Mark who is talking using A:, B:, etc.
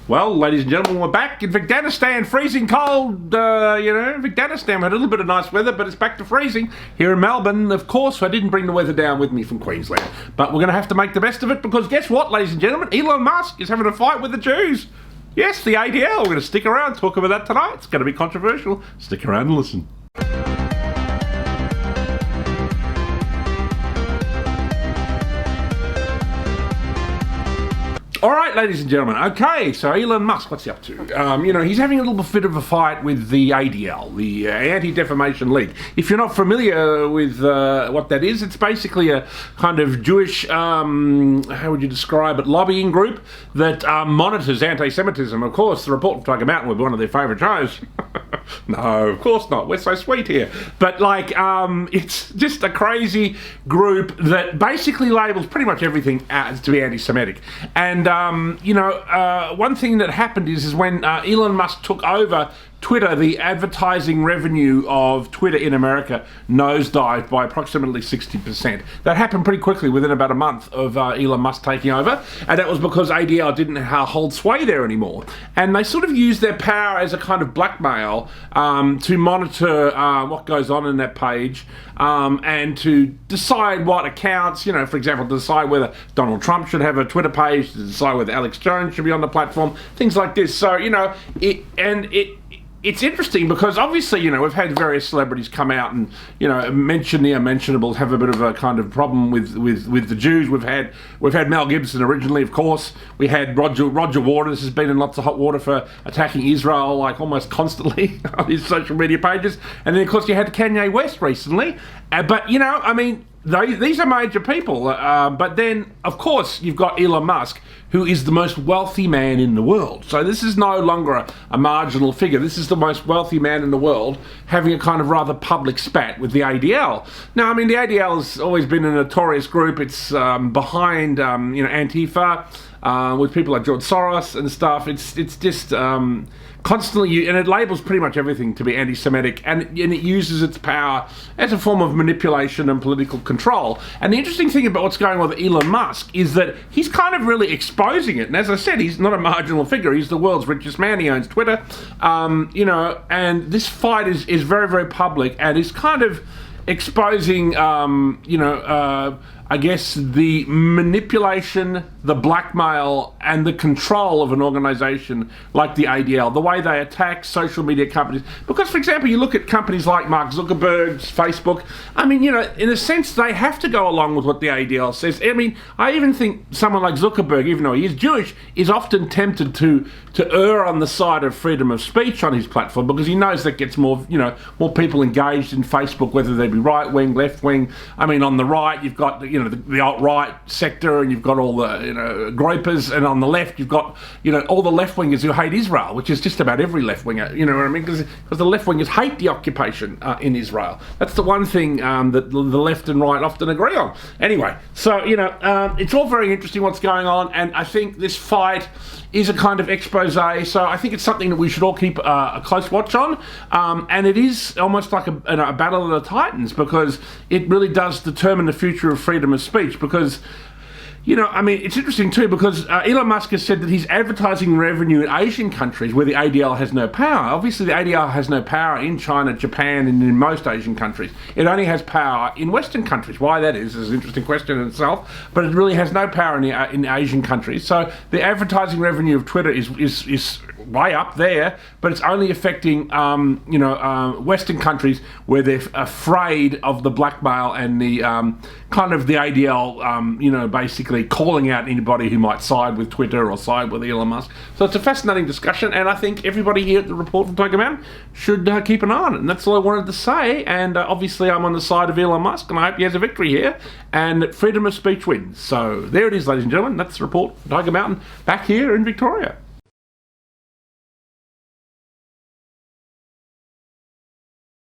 A: Well, ladies and gentlemen, we're back in Afghanistan, freezing cold, Afghanistan. We had a little bit of nice weather, but it's back to freezing. Here in Melbourne, of course, I didn't bring the weather down with me from Queensland. But we're going to have to make the best of it, because guess what, ladies and gentlemen? Elon Musk is having a fight with the Jews. Yes, the ADL. We're going to stick around, talk about that tonight. It's going to be controversial. Stick around and listen. All right, ladies and gentlemen. Okay, so Elon Musk, what's he up to? He's having a little bit of a fight with the ADL, the Anti-Defamation League. If you're not familiar with what that is, it's basically a kind of Jewish, how would you describe it, lobbying group that monitors anti-Semitism. Of course, the Report from Tiger Mountain would be one of their favourite shows. No, of course not. We're so sweet here. But, it's just a crazy group that basically labels pretty much everything to be anti-Semitic. And one thing that happened is when Elon Musk took over Twitter, the advertising revenue of Twitter in America nosedived by approximately 60%. That happened pretty quickly within about a month of Elon Musk taking over, and that was because ADL didn't hold sway there anymore. And they sort of used their power as a kind of blackmail to monitor what goes on in that page and to decide what accounts, for example, to decide whether Donald Trump should have a Twitter page, to decide whether Alex Jones should be on the platform, things like this. So, it's interesting because obviously, we've had various celebrities come out and, mention the unmentionables, have a bit of a kind of problem with the Jews. We've had Mel Gibson originally, of course. We had Roger Waters has been in lots of hot water for attacking Israel, almost constantly on his social media pages. And then, of course, you had Kanye West recently. These are major people. But then, of course, you've got Elon Musk, who is the most wealthy man in the world. So this is no longer a marginal figure. This is the most wealthy man in the world having a kind of rather public spat with the ADL. Now, the ADL has always been a notorious group. It's behind, Antifa, with people like George Soros and stuff. It's just constantly, and it labels pretty much everything to be anti-Semitic, and it uses its power as a form of manipulation and political control. And the interesting thing about what's going on with Elon Musk is that he's kind of really exposing it. And as I said, he's not a marginal figure. He's the world's richest man. He owns Twitter, and this fight is very, very public, and is kind of exposing, I guess, the manipulation, the blackmail, and the control of an organisation like the ADL, the way they attack social media companies. Because, for example, you look at companies like Mark Zuckerberg's Facebook, in a sense, they have to go along with what the ADL says. I even think someone like Zuckerberg, even though he is Jewish, is often tempted to err on the side of freedom of speech on his platform, because he knows that gets more people engaged in Facebook, whether they be right-wing, left-wing. On the right, you've got, the alt-right sector, and you've got all the, gropers, and on the left, you've got, all the left-wingers who hate Israel, which is just about every left-winger, because the left-wingers hate the occupation in Israel. That's the one thing that the left and right often agree on. Anyway, so, it's all very interesting what's going on, and I think this fight is a kind of expose, so I think it's something that we should all keep a close watch on, and it is almost like a battle of the titans, because it really does determine the future of freedom of speech. Because it's interesting too, because Elon Musk has said that his advertising revenue in Asian countries where the ADL has no power. Obviously, the ADL has no power in China, Japan, and in most Asian countries. It only has power in Western countries. Why that is an interesting question in itself, but it really has no power in Asian countries. So the advertising revenue of Twitter is way up there, but it's only affecting Western countries where they're afraid of the blackmail and the kind of the ADL, basically calling out anybody who might side with Twitter or side with Elon Musk. So it's a fascinating discussion, and I think everybody here at the Report from Tiger Mountain should keep an eye on it. And that's all I wanted to say. And obviously, I'm on the side of Elon Musk, and I hope he has a victory here, and that freedom of speech wins. So there it is, ladies and gentlemen. That's the Report from Tiger Mountain back here in Victoria.